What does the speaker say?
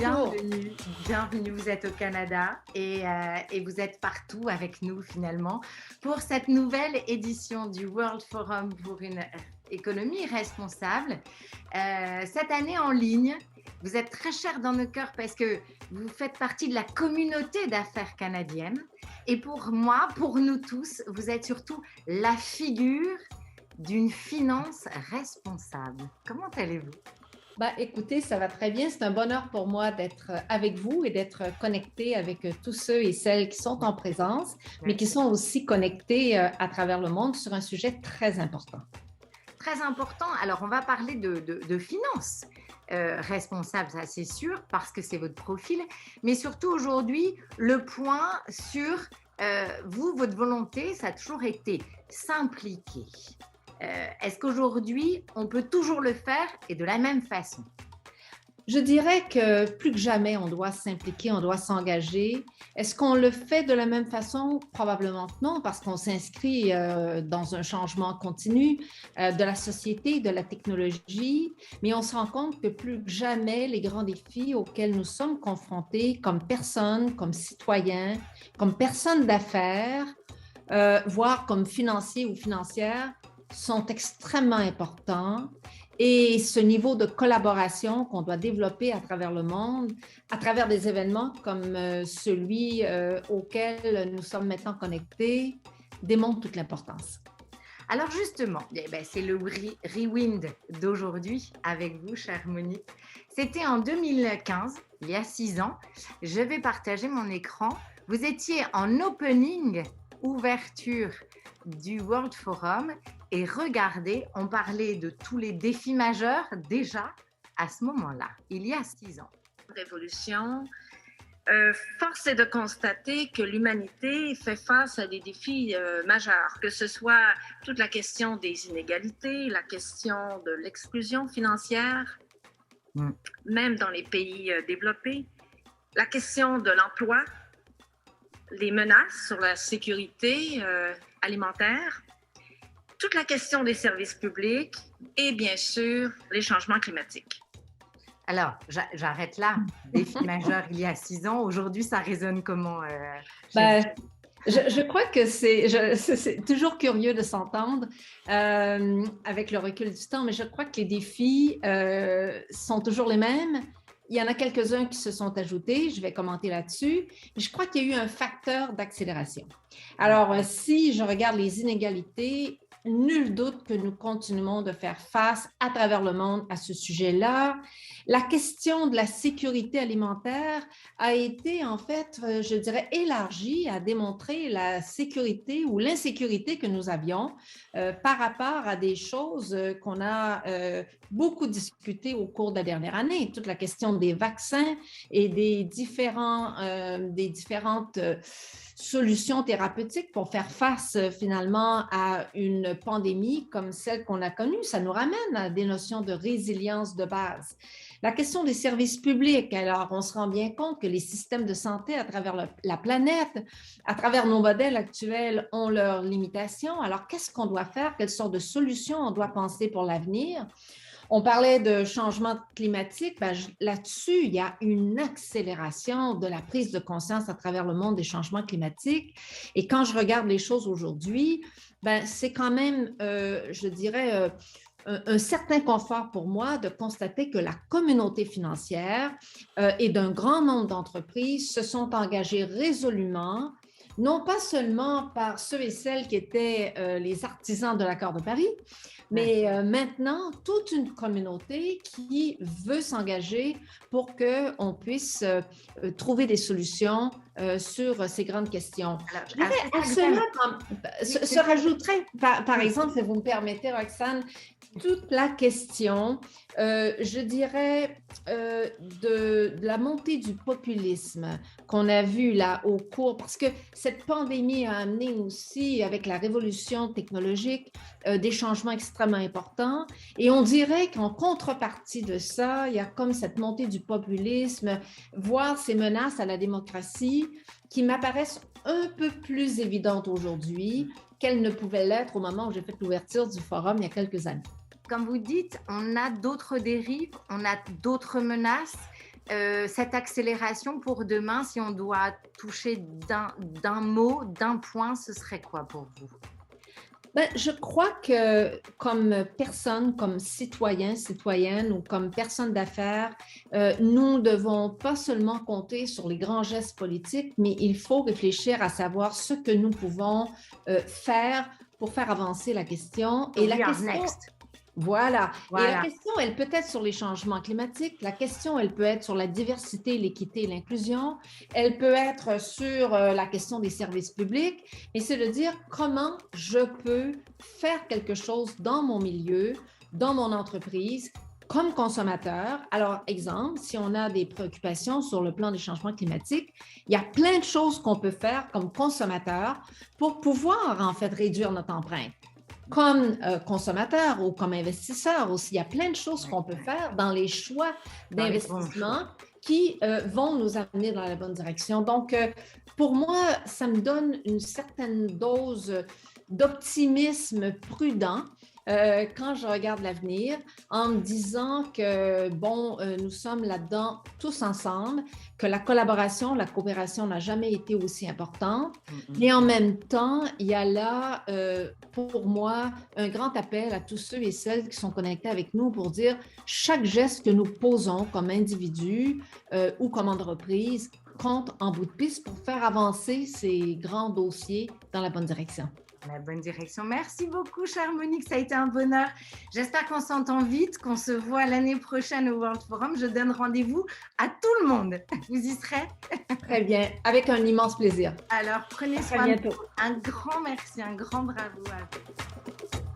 Bonjour. Bienvenue, bienvenue. Vous êtes au Canada et vous êtes partout avec nous finalement pour cette nouvelle édition du World Forum pour une économie responsable. Cette année en ligne, vous êtes très chers dans nos cœurs parce que vous faites partie de la communauté d'affaires canadienne. Et pour moi, pour nous tous, vous êtes surtout la figure d'une finance responsable. Comment allez-vous? Écoutez, ça va très bien. C'est un bonheur pour moi d'être avec vous et d'être connecté avec tous ceux et celles qui sont en présence, mais Ouais. qui sont aussi connectés à travers le monde sur un sujet très important. Très important. Alors, on va parler de finances responsables, ça c'est sûr, parce que c'est votre profil. Mais surtout aujourd'hui, le point sur vous, votre volonté, ça a toujours été s'impliquer. Est-ce qu'aujourd'hui, on peut toujours le faire et de la même façon? Je dirais que plus que jamais, on doit s'impliquer, on doit s'engager. Est-ce qu'on le fait de la même façon? Probablement que non, parce qu'on s'inscrit dans un changement continu de la société, de la technologie, mais on se rend compte que plus que jamais, les grands défis auxquels nous sommes confrontés comme personnes, comme citoyens, comme personnes d'affaires, voire comme financiers ou financières, sont extrêmement importants. Et ce niveau de collaboration qu'on doit développer à travers le monde, à travers des événements comme celui auquel nous sommes maintenant connectés, démontre toute l'importance. Alors justement, c'est le Rewind d'aujourd'hui avec vous, chère Monique. C'était en 2015, il y a 6 ans. Je vais partager mon écran. Vous étiez en opening, ouverture du World Forum et regardez, on parlait de tous les défis majeurs déjà à ce moment-là, il y a 6 ans. Révolution, force est de constater que l'humanité fait face à des défis majeurs, que ce soit toute la question des inégalités, la question de l'exclusion financière, même dans les pays développés, la question de l'emploi, les menaces sur la sécurité alimentaire, toute la question des services publics et bien sûr les changements climatiques. Alors, j'arrête là. Défi majeur il y a 6 ans. Aujourd'hui, ça résonne comment Je crois que c'est toujours curieux de s'entendre avec le recul du temps, mais je crois que les défis sont toujours les mêmes. Il y en a quelques-uns qui se sont ajoutés, je vais commenter là-dessus. Je crois qu'il y a eu un facteur d'accélération. Alors, si je regarde les inégalités, nul doute que nous continuons de faire face à travers le monde à ce sujet-là. La question de la sécurité alimentaire a été, en fait, je dirais, élargie à démontrer la sécurité ou l'insécurité que nous avions par rapport à des choses qu'on a beaucoup discutées au cours de la dernière année. Toute la question des vaccins et des différentes solutions thérapeutiques pour faire face finalement à une pandémie comme celle qu'on a connue. Ça nous ramène à des notions de résilience de base. La question des services publics, alors on se rend bien compte que les systèmes de santé à travers la planète, à travers nos modèles actuels, ont leurs limitations. Alors qu'est-ce qu'on doit faire? Quelles sortes de solutions on doit penser pour l'avenir? On parlait de changement climatique. Là-dessus, il y a une accélération de la prise de conscience à travers le monde des changements climatiques. Et quand je regarde les choses aujourd'hui, c'est quand même, je dirais, un certain confort pour moi de constater que la communauté financière et d'un grand nombre d'entreprises se sont engagées résolument, non pas seulement par ceux et celles qui étaient les artisans de l'accord de Paris, mais maintenant, toute une communauté qui veut s'engager pour qu'on puisse trouver des solutions sur ces grandes questions. Alors, je dirais, à cela se rajouterait, par exemple, si vous me permettez, Roxane, toute la question, je dirais, de la montée du populisme qu'on a vu là au cours, parce que cette pandémie a amené aussi, avec la révolution technologique, des changements extrêmement importants. Et on dirait qu'en contrepartie de ça, il y a comme cette montée du populisme, voire ces menaces à la démocratie qui m'apparaissent un peu plus évidentes aujourd'hui qu'elles ne pouvaient l'être au moment où j'ai fait l'ouverture du forum il y a quelques années. Comme vous dites, on a d'autres dérives, on a d'autres menaces. cette accélération pour demain, si on doit toucher d'un mot, d'un point, ce serait quoi pour vous? Ben, je crois que comme personne, comme citoyen, citoyenne ou comme personne d'affaires, nous ne devons pas seulement compter sur les grands gestes politiques, mais il faut réfléchir à savoir ce que nous pouvons faire pour faire avancer la question. Et la question, voilà. Et la question, elle peut être sur les changements climatiques. La question, elle peut être sur la diversité, l'équité et l'inclusion. Elle peut être sur la question des services publics. Et c'est de dire comment je peux faire quelque chose dans mon milieu, dans mon entreprise, comme consommateur. Alors, exemple, si on a des préoccupations sur le plan des changements climatiques, il y a plein de choses qu'on peut faire comme consommateur pour pouvoir, en fait, réduire notre empreinte. Comme consommateur ou comme investisseur aussi, il y a plein de choses qu'on peut faire dans les choix d'investissement qui vont nous amener dans la bonne direction. Donc, pour moi, ça me donne une certaine dose d'optimisme prudent quand je regarde l'avenir, en me disant que, bon, nous sommes là-dedans tous ensemble, que la collaboration, la coopération n'a jamais été aussi importante. Et en même temps, il y a là, pour moi, un grand appel à tous ceux et celles qui sont connectés avec nous pour dire chaque geste que nous posons comme individu ou comme entreprise compte en bout de piste pour faire avancer ces grands dossiers dans la bonne direction. La bonne direction. Merci beaucoup, chère Monique. Ça a été un bonheur. J'espère qu'on s'entend vite, qu'on se voit l'année prochaine au World Forum. Je donne rendez-vous à tout le monde. Vous y serez? Très bien. Avec un immense plaisir. Alors, prenez soin de vous. Un grand merci, un grand bravo à vous.